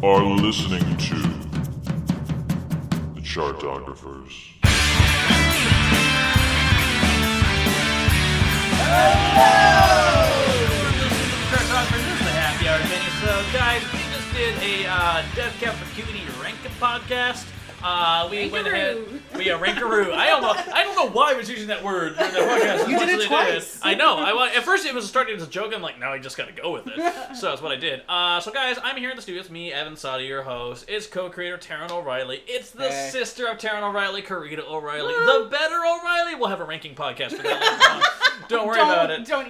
are listening to the Chartographers. Hello! Chartographers, this is the Happy Hour Minisodes. Guys, we just did a Death Cab for Cutie Rankin podcast. We went ahead. We Rankaroo. I don't know why I was using that word during the podcast. You did it twice. I know. At first it was starting as a joke. I'm like, no, I just got to go with it. So that's what I did. So guys, I'm here in the studio. It's me, Evan Sadi, your host. It's co-creator Taran O'Reilly. It's the sister of Taran O'Reilly, Kerida O'Reilly. The better O'Reilly. We'll have a ranking podcast for that later on. Don't worry about it. Don't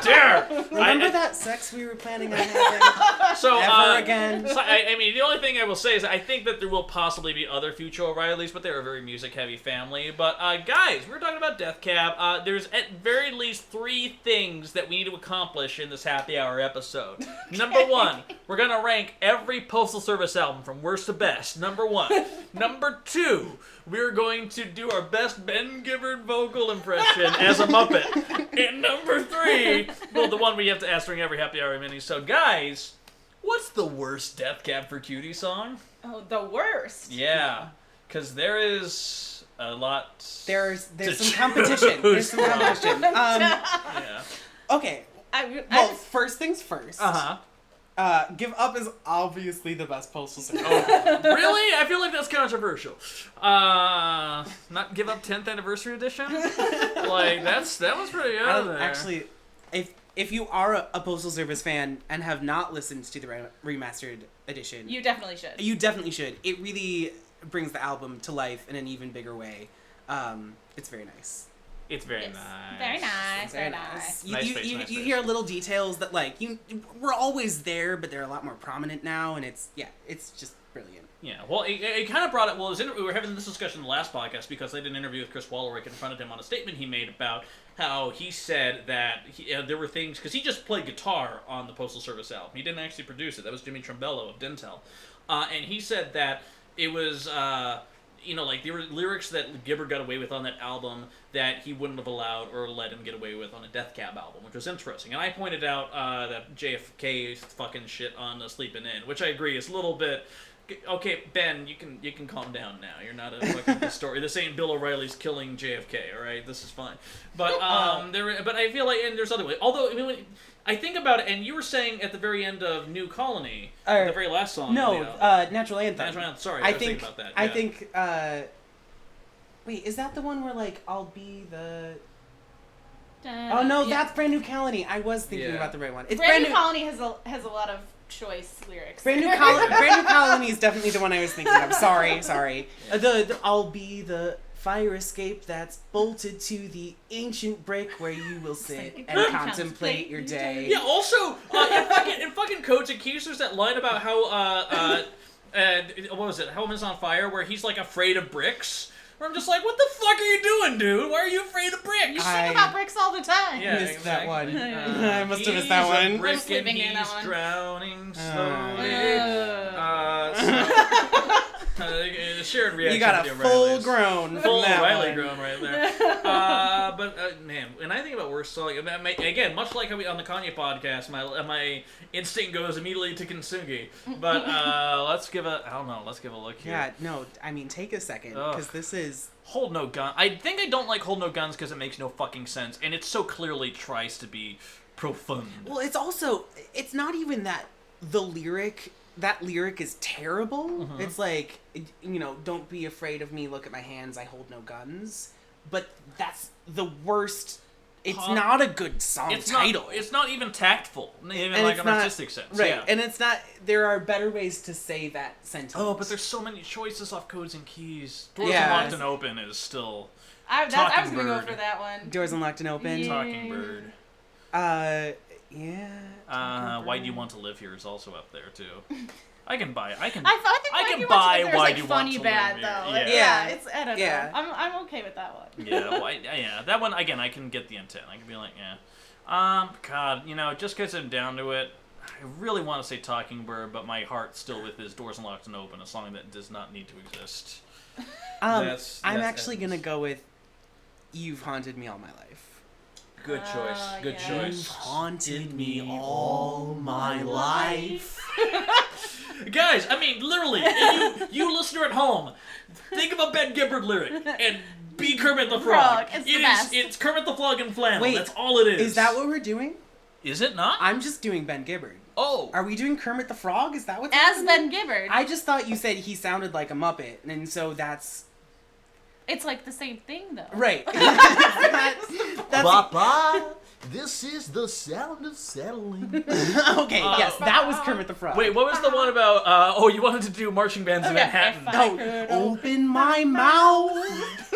dare. Remember that sex we were planning on having? So, Ever again? So, I mean, the only thing I will say is I think that there will possibly be other future O'Reillys, but they're a very music-heavy family. But, guys, we're talking about Death Cab. There's at very least 3 things that we need to accomplish in this happy hour episode. Number 1, we're going to rank every Postal Service album from worst to best. Number 1. Number 2, we're going to do our best Ben Gibbard vocal impression as a Muppet. And number 3, well, the one we have to ask during every happy hour mini. So, guys, what's the worst Death Cab for Cutie song? Oh, the worst. Yeah, because there is a lot. There's some competition. There's some competition. Yeah. Okay. Well, first things first. Give Up is obviously the best Postal Service. Oh, really? I feel like that's controversial. Not Give Up 10th Anniversary Edition? Like, that was pretty out of there. Actually, if you are a Postal Service fan and have not listened to the remastered edition, You definitely should. You definitely should. It really brings the album to life in an even bigger way. It's very nice. It's very Yes. nice. Very nice. Very nice. Nice face, You nice you face. hear little details that we're always there, but they're a lot more prominent now, and it's just brilliant. Yeah, well, it kind of brought it. Well, we were having this discussion in the last podcast because I did an interview with Chris Waller. I confronted him on a statement he made about how he said that there were things because he just played guitar on the Postal Service album. He didn't actually produce it. That was Jimmy Trembello of Dentel, and he said that it was. Like there were lyrics that Gibbard got away with on that album that he wouldn't have allowed or let him get away with on a Death Cab album, which was interesting. And I pointed out that JFK fucking shit on Sleepin' In, which I agree is a little bit. Okay, Ben, you can calm down now. You're not a fucking story. This ain't Bill O'Reilly's killing JFK. All right, this is fine. But but I feel like and there's other ways. Although when I think about it, and you were saying at the very end of New Colony, the very last song. No, Natural Anthem. Natural Anthem. Sorry, I was think thinking about that. I yeah. think. Wait, is that the one where I'll be the? Oh no, that's Brand New Colony. I was thinking about the right one. It's Brand New Colony has a lot of choice lyrics. Brand New Colony is definitely the one I was thinking of. Sorry. The I'll be the fire escape that's bolted to the ancient brick where you will sit and contemplate your day. Yeah. Also, in fucking Codes and Keys, there's that line about how what was it? Home is on Fire, where he's like afraid of bricks. Where I'm just like, what the fuck are you doing, dude? Why are you afraid of bricks? You sing about bricks all the time. Yeah, missed that one. I must have missed that one. He's a brick I'm sleeping and in that he's one. drowning slowly. Shared reaction. You got a to the full O'Reillys. grown Full from that O'Reilly one. grown right there. But man, when I think about worst song, again, much like how we on the Kanye podcast, my instinct goes immediately to Kintsugi. But let's give a look here. Yeah, no, I mean, take a second, because this is... Hold No Gun. I think I don't like Hold No Guns because it makes no fucking sense, and it so clearly tries to be profund. Well, it's not even that that lyric is terrible. Mm-hmm. It's like, don't be afraid of me, look at my hands, I hold no guns. But that's the worst. It's not a good song title. It's not even tactful, even and like it's an not, artistic sense. Right, Yeah. and it's not, there are better ways to say that sentence. Oh, but there's so many choices off Codes and Keys. Doors Yeah. Unlocked and Open is still I was Talking going to go Bird. for that one. Doors Unlocked and Open. Yeah. Talking Bird. Yeah. Why Do You Want to Live Here is also up there too. I can buy it. I can I think buy Why like Do You funny Want to bad Live though. Here. Yeah, it's I don't know. Yeah. I'm okay with that one. Yeah, well, yeah. That one again, I can get the intent. I can be like, yeah. God, just because I'm down to it, I really want to say Talking Bird, but my heart's still with his Doors Unlocked and Open, a song that does not need to exist. I'm actually gonna go with You've Haunted Me All My Life. Good choice. Good yeah. choice. You've haunted me all my life. Guys, I mean, literally, you listener at home, think of a Ben Gibbard lyric and be Kermit the Frog. It's the best. It's Kermit the Frog and flannel. Wait, that's all it is. Is that what we're doing? Is it not? I'm just doing Ben Gibbard. Oh. Are we doing Kermit the Frog? Is that what's As happening? Ben Gibbard. I just thought you said he sounded like a Muppet, and so that's... It's like the same thing, though. Right. that's Papa, this is the sound of settling. okay, yes, that was Kermit the Frog. Wait, what was the one about, you wanted to do marching bands in Manhattan? if I Oh, could open my mouth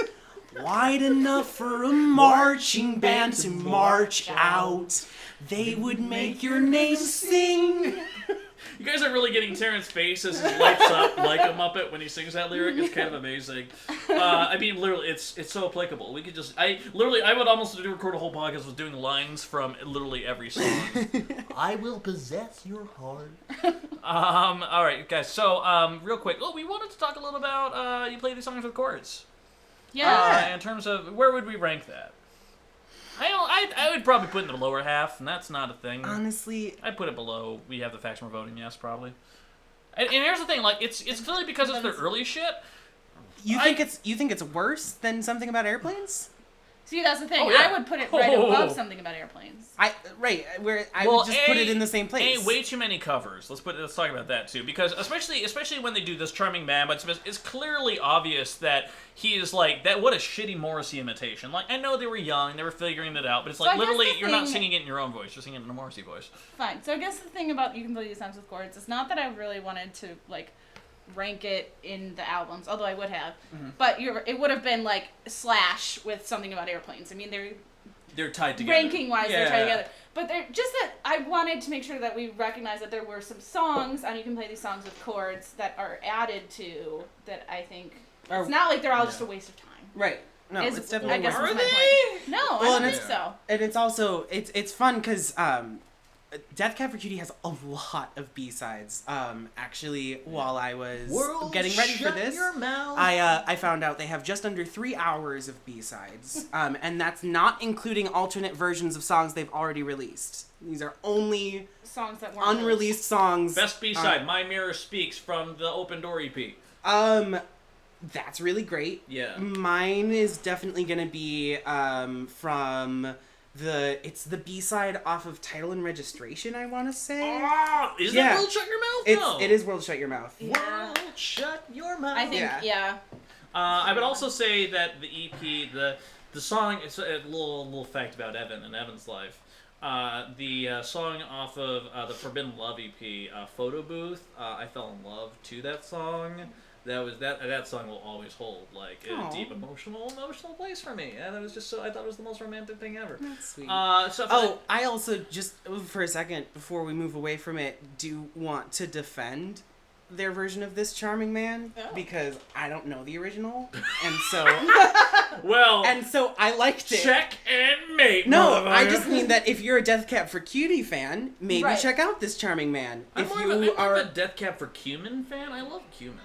wide enough for a marching band to march out. They would make your name sing. You guys are really getting Terrence's face as he lights up like a Muppet when he sings that lyric. It's kind of amazing. I mean, literally, it's so applicable. We could just, I would almost do record a whole podcast with doing lines from literally every song. I will possess your heart. All right, guys. So, real quick, we wanted to talk a little about you play these songs with chords. Yeah. In terms of where would we rank that? I would probably put it in the lower half, and that's not a thing. Honestly, I'd put it below. We have the facts we're voting. Yes, probably. And here's the thing: like, it's clearly because it's their early shit. you think it's worse than Something About Airplanes? See, that's the thing. Oh, yeah. I would put it right above Something About Airplanes. I would just put it in the same place. Way too many covers. Let's talk about that too, because especially when they do this Charming Man, but it's clearly obvious that he is like that. What a shitty Morrissey imitation. Like, I know they were young, they were figuring it out, but it's So like I guess literally the you're not thing- singing it in your own voice. You're singing it in a Morrissey voice. Fine. So I guess the thing about You Can Play These Songs with Chords, it's not that I really wanted to, like, rank it in the albums, although I would have. Mm-hmm. But it would have been, like, Slash with Something About Airplanes. I mean, They're tied together. ranking-wise, they're tied together. But they're just that I wanted to make sure that we recognize that there were some songs on You Can Play These Songs with Chords that are added to that I think... It's not like they're all just a waste of time. Right. No, Is- it's definitely I guess worse. is my point. No, I Well, don't and think so. And it's also it's fun because Death Cab for Cutie has a lot of B-sides. Actually, while I was World, getting ready for shut this, your mouth. I found out they have just under 3 hours of B-sides, and that's not including alternate versions of songs they've already released. These are only Songs that weren't unreleased songs. Best B-side, My Mirror Speaks from the Open Door EP. That's really great. Yeah. Mine is definitely gonna be from it's the B-side off of Title and Registration, I want to say. Oh, is Yeah. it World Shut Your Mouth? No. It is World Shut Your Mouth. Yeah. World, shut your mouth. I think, Yeah. I would also say that the EP, the song, it's a little fact about Evan and Evan's life. The song off of the Forbidden Love EP, Photo Booth, I fell in love to that song. That song will always hold like a Aw. deep emotional place for me, and it was just I thought it was the most romantic thing ever. That's sweet. I also just for a second before we move away from it, do want to defend their version of This Charming Man because I don't know the original, and so I liked it. Check and mate. No, I just mean that if you're a Death Cab for Cutie fan, maybe Right. check out This Charming Man. I'm If more you of a Death Cab for Cumin fan. I love cumin.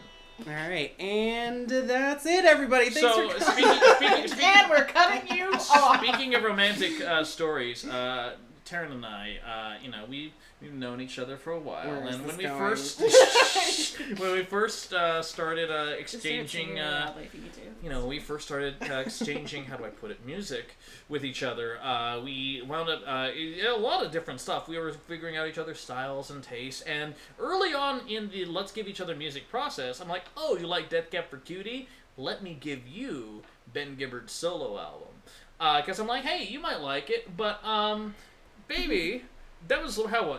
all right, and that's it, everybody. Thanks So for coming. speaking And we're cutting you off. Speaking of romantic stories, Taran and I, we've known each other for a while, Where is and this when going? we first started exchanging, we first started exchanging, how do I put it, music with each other. We wound up a lot of different stuff. We were figuring out each other's styles and tastes, and early on in the let's give each other music process, I'm like, oh, you like Death Cab for Cutie? Let me give you Ben Gibbard's solo album. Because I'm like, hey, you might like it, but, baby, that was,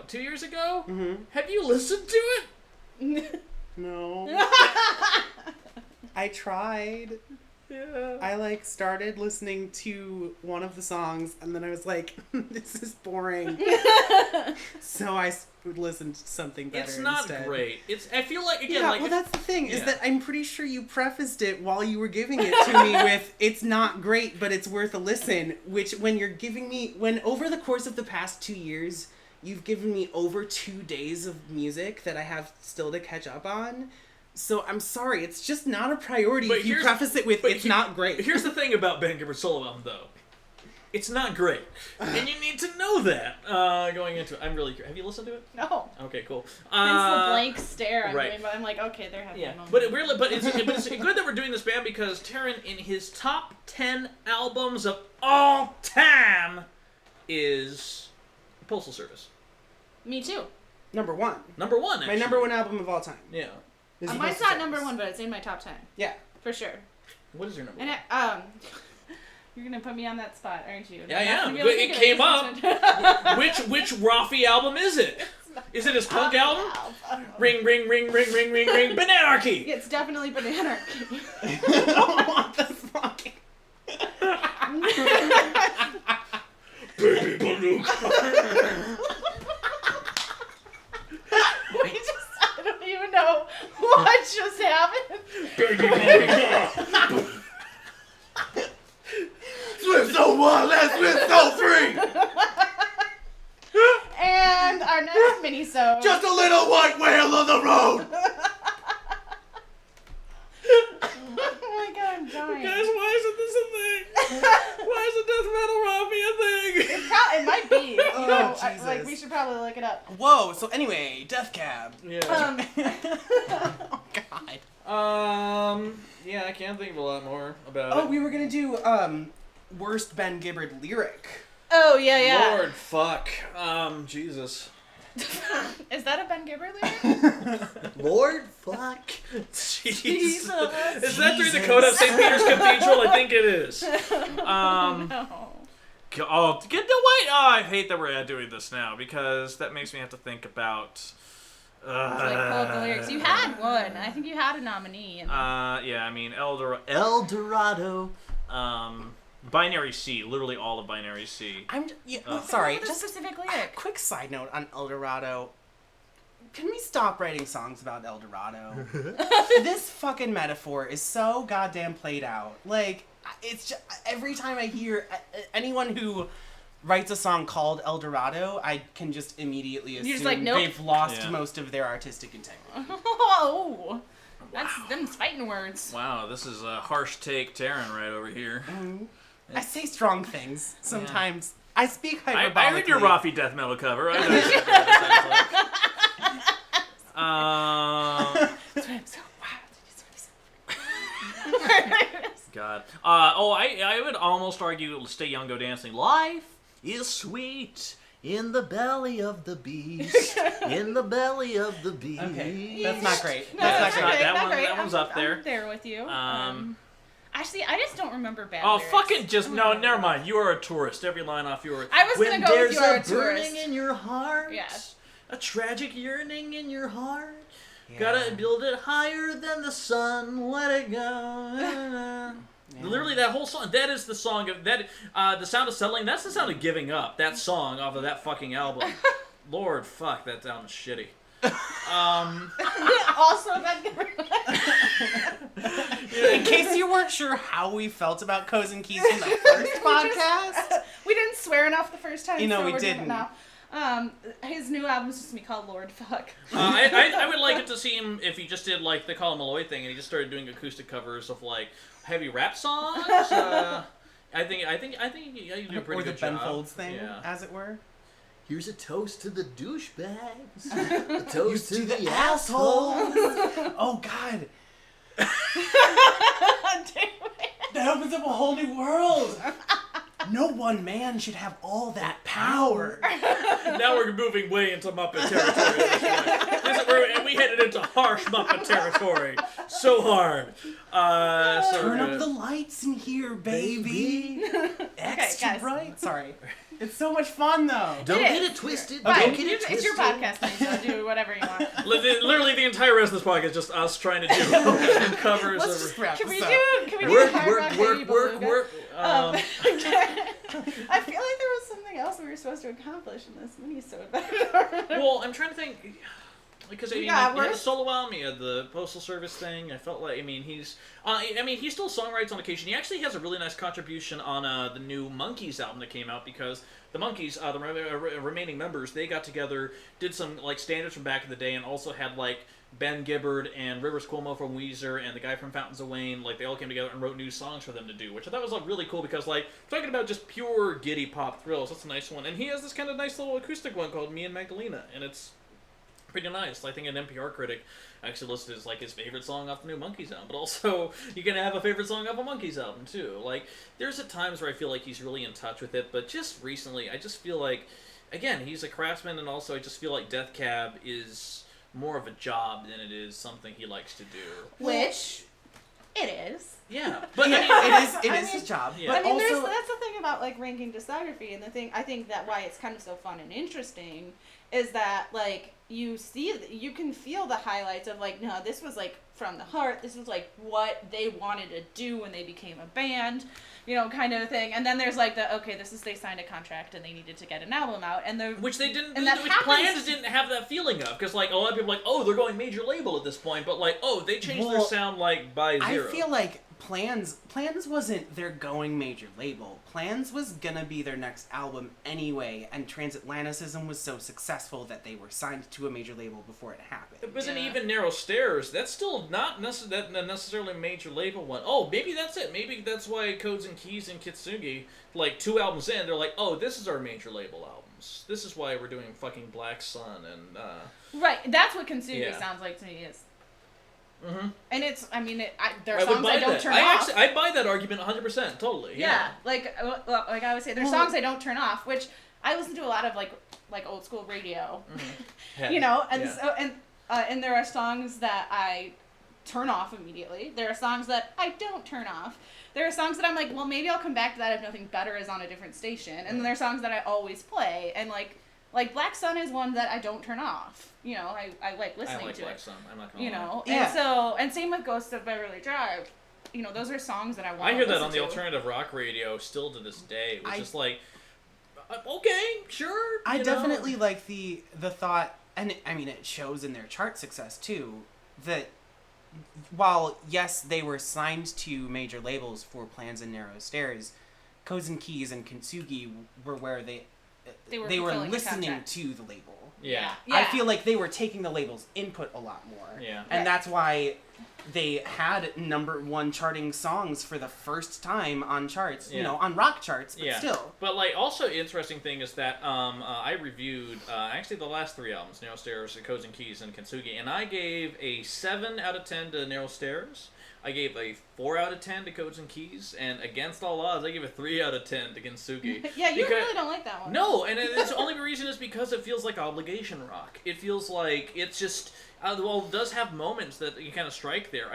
2 years ago? Mhm. Have you listened to it? No. I tried. Yeah. I started listening to one of the songs and then I was like, this is boring. So I would listen to something better It's not instead. great. I feel like, again, Yeah, well that's the thing, is Yeah. that I'm pretty sure you prefaced it while you were giving it to me with, it's not great, but it's worth a listen, which when over the course of the past 2 years, you've given me over 2 days of music that I have still to catch up on. So I'm sorry, it's just not a priority But if you here's- preface it with, but it's not great. Here's the thing about Ben Gibbard's solo album, though. It's not great, and you need to know that going into it. I'm really curious. Have you listened to it? No. Okay, cool. It's the blank stare I'm right. doing, but I'm like, okay, they're having a moment. But it's good that we're doing this band because Taran, in his top 10 albums of all time, is Postal Service. Me too. Number one. Number one, actually. My number one album of all time. Yeah. Is the Mine's Postal not number Service. one, but it's in my top 10. Yeah. For sure. What is your number And one? you're gonna put me on that spot, aren't you? Yeah, I'm not yeah. gonna be able to It think came of up. Which Raffi album is it? Is it his punk album? Ring, ring, ring, ring, ring, ring, ring. Bananarchy! It's definitely Bananarchy. I don't want this fucking... Baby Baluka. I don't even know what just happened. Baby Baluka. Swim so wild, let's swim so free. And our next minisode. Just a little white whale on the road. Oh my god, I'm dying. Guys, why isn't this a thing? Why is a death metal Raffi a thing? It might be. Jesus. Like, we should probably look it up. Whoa, so anyway, Death Cab. Yeah. Oh, God. Yeah, I can't think of a lot more about Oh, it. we were gonna do, worst Ben Gibbard lyric. Oh, yeah. Lord, fuck. Jesus. Is that a Ben Gibbard lyric? Lord, fuck. Jesus. Is that during the coda of St. Peter's Cathedral? I think it is. No. Oh, get the white. Oh, I hate that we're doing this now because that makes me have to think about. Like, pull up the lyrics. You had one. I think you had a nominee. Yeah, I mean, El Dorado. Binary C, literally all of Binary C. Sorry, Just just a specific a lyric. quick side note on El Dorado. Can we stop writing songs about El Dorado? This fucking metaphor is so goddamn played out. Like, it's just, every time I hear anyone who writes a song called El Dorado, I can just immediately assume just like, nope. they've lost Yeah. most of their artistic integrity. Oh. That's them fighting words. Wow, this is a harsh take, Taran, right over here. I say strong things sometimes. I speak hyperbolically. I heard your Raffi death metal cover. I know what that sounds like. God. I would almost argue Stay Young, Go Dancing. Life is sweet in the belly of the beast. In the belly of the beast. Okay, that's not great. No, That's that's not great. not- that one's up there. I'm there with you. Um, Actually, I just don't remember bad Oh, lyrics. fucking just, no, never mind. You are a tourist. Every line off you are. I was When gonna go with there's you are a a tourist. burning in your heart. Yeah. A tragic yearning in your heart. Yeah. Gotta build it higher than the sun. Let it go. Literally, that whole song, that is the song of, that, The Sound of Settling, that's the sound of giving up. That song off of that fucking album. Lord, fuck, that album's shitty. Also, Ben Gibbard. In case you weren't sure how we felt about Co's and Keys in the first podcast, We didn't swear enough the first time. You know, so we we're doing it didn't. now. His new album's just gonna be called Lord Fuck. I would like it to see him if he just did like the Colin Malloy thing and he just started doing acoustic covers of like heavy rap songs. I think you do a pretty or the good Ben job. Folds thing, Yeah. as it were. Here's a toast to the douchebags. A toast to To the the assholes. Oh God, Damn it. that opens up a whole new world. No one man should have all that power. Now we're moving way into Muppet territory at this point. We headed into harsh Muppet territory. So hard. Turn up the lights in here, baby. Extra guys. bright. Sorry. It's so much fun though. Don't It get is. it twisted. Fine, Don't get it it's twisted. your podcast, so do whatever you want. Literally, the entire rest of this podcast is just us trying to do covers Let's of. just wrap Can we this do? up. Can we Work, do Hard work, Rock Baby work, work, Beluga? work. I feel like there was something else we were supposed to accomplish in this minisode, but I don't remember. Well, I'm trying to think. Because We he got had the worse. solo album, he had the Postal Service thing. I felt like, he still songwrites on occasion. He actually has a really nice contribution on the new Monkees album that came out because the Monkees, the remaining members, they got together, did some like standards from back in the day, and also had like Ben Gibbard and Rivers Cuomo from Weezer and the guy from Fountains of Wayne, like, they all came together and wrote new songs for them to do, which I thought was like really cool because, like, talking about just pure giddy pop thrills, that's a nice one. And he has this kind of nice little acoustic one called Me and Magdalena, and it's pretty nice. I think an NPR critic actually listed it as like his favorite song off the new Monkees album, but also you can have a favorite song off a Monkees album too. Like, there's at times where I feel like he's really in touch with it, but just recently I just feel like, again, he's a craftsman, and also I just feel like Death Cab is more of a job than it is something he likes to do. Which it is. Yeah, but Yeah, I mean, it is his job. Yeah. But I mean, also, that's the thing about like ranking discography, and the thing I think that why it's kind of so fun and interesting is that like you can feel the highlights of like, no, this was like from the heart. This was like what they wanted to do when they became a band, kind of thing. And then there's like they signed a contract and they needed to get an album out, and which they didn't, and that which happens. Plans didn't have that feeling of, because like a lot of people are like, oh, they're going major label at this point, but like, oh, they changed their sound like by zero. I feel like Plans wasn't their going major label. Plans was gonna be their next album anyway, and Transatlanticism was so successful that they were signed to a major label before it happened. But then even Narrow Stairs, that's still not necessarily a major label one. Oh, maybe that's it. Maybe that's why Codes and Keys and Kitsugi, like 2 albums in, they're like, oh, this is our major label albums. This is why we're doing fucking Black Sun and right. That's what Kintsugi Yeah. sounds like to me is. Mm-hmm. And it's, I mean, there are I would songs buy I don't that. turn off. I buy that argument 100%, totally. Yeah, like I would say, there's songs I don't turn off, which I listen to a lot of like old school radio, Mm-hmm. and there are songs that I turn off immediately. There are songs that I don't turn off. There are songs that I'm like, well, maybe I'll come back to that if nothing better is on a different station. And then there are songs that I always play, and like Black Sun is one that I don't turn off. I like listening I like to Black it. Sun. I'm not gonna lie. Yeah. And same with Ghosts of Beverly Drive. Those are songs that I want. I hear that on listen the to. alternative rock radio still to this day, which is like, okay, sure. I definitely like the thought, and I mean it shows in their chart success too, that while yes they were signed to major labels for Plans and Narrow Stairs, Codes and Keys and Kintsugi were where they were fulfilling the listening contract. to the label. Yeah. I feel like they were taking the label's input a lot more. Yeah. And Right. that's why they had #1 charting songs for the first time on charts, on rock charts, but still. But like, also interesting thing is that I reviewed actually the last 3 albums, Narrow Stairs, Codes and Keys, and Kintsugi, and I gave a 7 out of 10 to Narrow Stairs. I gave a 4 out of 10 to Codes and Keys, and against all odds, I gave a 3 out of 10 to Kintsugi. Yeah, you really don't like that one. No, and its only reason is because it feels like obligation rock. It feels like it's just, well, it does have moments that you kind of strike there.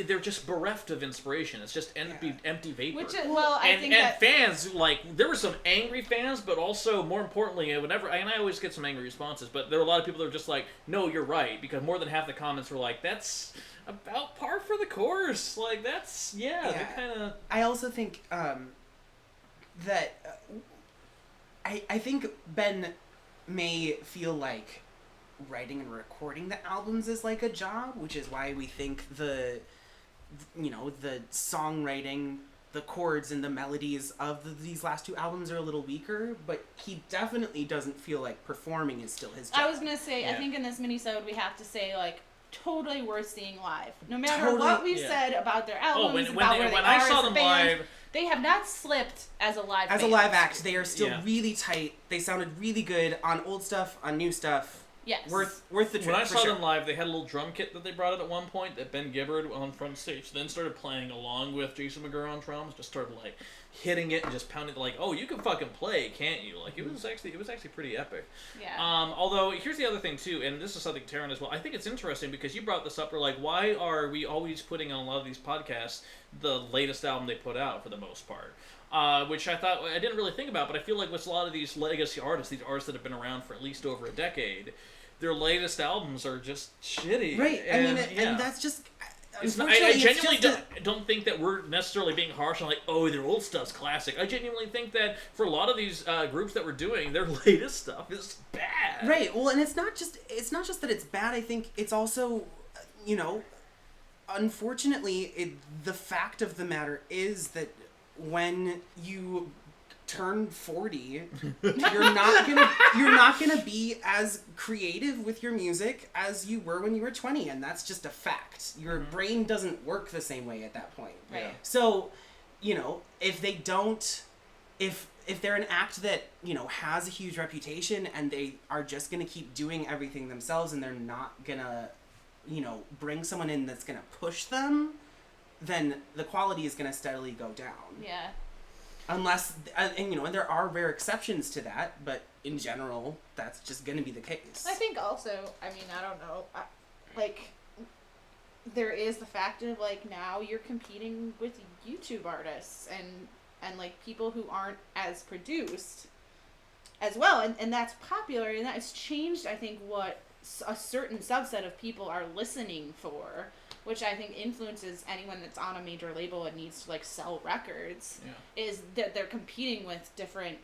They're just bereft of inspiration. It's just empty vapor. Which is, I think and that fans, like, there were some angry fans, but also, more importantly, and I always get some angry responses, but there were a lot of people that were just like, no, you're right, because more than half the comments were like, that's about par for the course. Like, that's, they're kind of... I also think that I think Ben may feel like writing and recording the albums is like a job, which is why we think the songwriting, the chords and the melodies of these last 2 albums are a little weaker, but he definitely doesn't feel like performing is still his job. I was gonna say, I think in this minisode we have to say like totally worth seeing live. No matter Totally, what we've said about their albums, when about where they when are I saw as a them band, live... they have not slipped as a live As band. a live act, they are still Yeah. really tight. They sounded really good on old stuff, on new stuff. Yes. Worth the trip. When I for saw sure. them live, they had a little drum kit that they brought out at one point that Ben Gibbard on front stage then started playing along with Jason McGurr on drums. Just started like hitting it and just pounding it like, oh, you can fucking play, can't you? Like it was actually pretty epic. Yeah. Although here's the other thing too, and this is something Taran as well. I think it's interesting because you brought this up. We're like, why are we always putting on a lot of these podcasts the latest album they put out for the most part? Which I thought I didn't really think about, but I feel like with a lot of these legacy artists, these artists that have been around for at least over a decade, their latest albums are just shitty. Right. And, and that's just. I genuinely don't think that we're necessarily being harsh on like, oh, their old stuff's classic. I genuinely think that for a lot of these groups that we're doing, their latest stuff is bad. Right. Well, and it's not just that it's bad. I think it's also, unfortunately, the fact of the matter is that when you turn 40, you're not gonna be as creative with your music as you were when you were 20, and that's just a fact. Your brain doesn't work the same way at that point. Right. Yeah. So, if they don't, if they're an act that, has a huge reputation and they are just gonna keep doing everything themselves and they're not gonna, bring someone in that's gonna push them, then the quality is gonna steadily go down. Yeah. Unless, and there are rare exceptions to that, but in general, that's just going to be the case. I think also, I don't know, there is the fact of, now you're competing with YouTube artists and people who aren't as produced as well, and that's popular, and that's changed, I think, what a certain subset of people are listening for, which I think influences anyone that's on a major label and needs to sell records, is that they're competing with different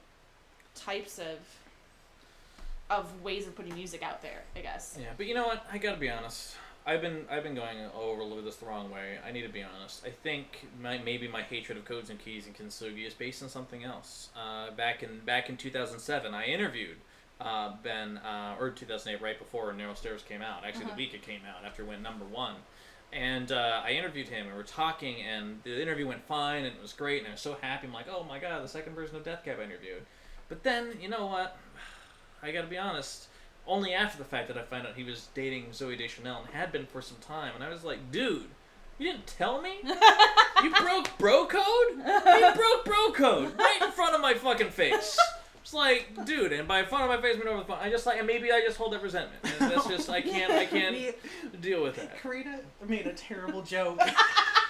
types of ways of putting music out there, I guess. Yeah, but you know what? I gotta be honest. I've been going over this the wrong way. I need to be honest. I think maybe my hatred of Codes and Keys and Kintsugi is based on something else. Back in 2007, I interviewed Ben, or 2008, right before Narrow Stairs came out. Actually, the week it came out, after it went #1. And I interviewed him, and we were talking, and the interview went fine, and it was great, and I was so happy. I'm like, oh my god, the second version of Death Cab I interviewed. But then, you know what? I gotta be honest. Only after the fact that I found out he was dating Zooey Deschanel, and had been for some time, and I was like, dude, you didn't tell me? You broke bro code? You broke bro code right in front of my fucking face. It's like, dude, and by front of my face, went over the phone. Maybe I just hold that resentment. And that's just, I can't deal with that. Kerida made a terrible joke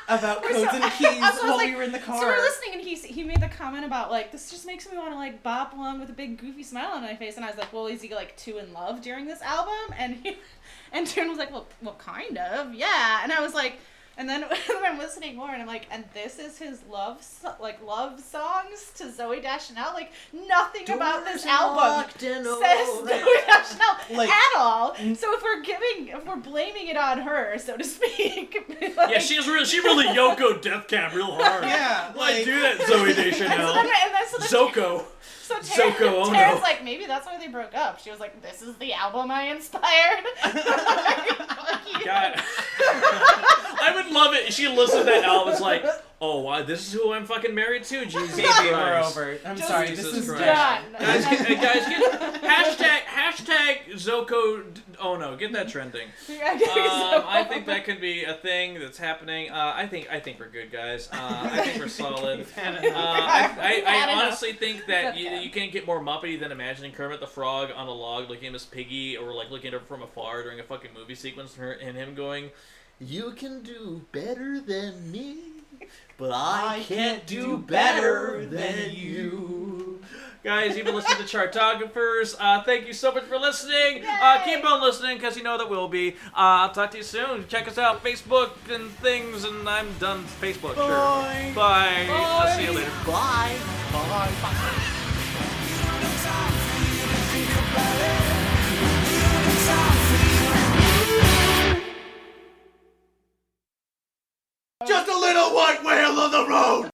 about Codes and Keys while we were in the car. So we're listening, and he made the comment about, this just makes me want to, bop along with a big goofy smile on my face, and I was like, well, is he, too in love during this album? And Taran was like, well, kind of, yeah. And I was like, and then I'm listening more, and I'm like, and this is his love songs to Zooey Deschanel? Nothing about this album says Zooey Deschanel at all. So if we're blaming it on her, so to speak. Yeah, she really Yoko Death Cab real hard. Yeah. Do that, Zooey Deschanel. Zoko. So Zoko, Taran's like, maybe that's why they broke up. She was like, this is the album I inspired. God. I would love it. She listened to that album. It's like, oh, wow, this is who I'm fucking married to? Jesus Baby, Christ. we're over. I'm sorry, Jesus this is Christ. done. Guys, get hashtag Zoko. Oh no, get that trending. I think that could be a thing that's happening. I think we're good, guys. I think we're solid. I honestly think that you can't get more Muppety than imagining Kermit the Frog on a log looking at Miss Piggy, or looking at her from afar during a fucking movie sequence, and him going, You can do better than me, but I can't do better than you. Guys, you've been listening to Chartographers. Thank you so much for listening. Keep on listening, because you know that we'll be. I'll talk to you soon. Check us out, Facebook and things, and I'm done. Facebook, Bye. sure. Bye. I'll see you later. Bye. Bye. Bye. Just a little white whale on the road!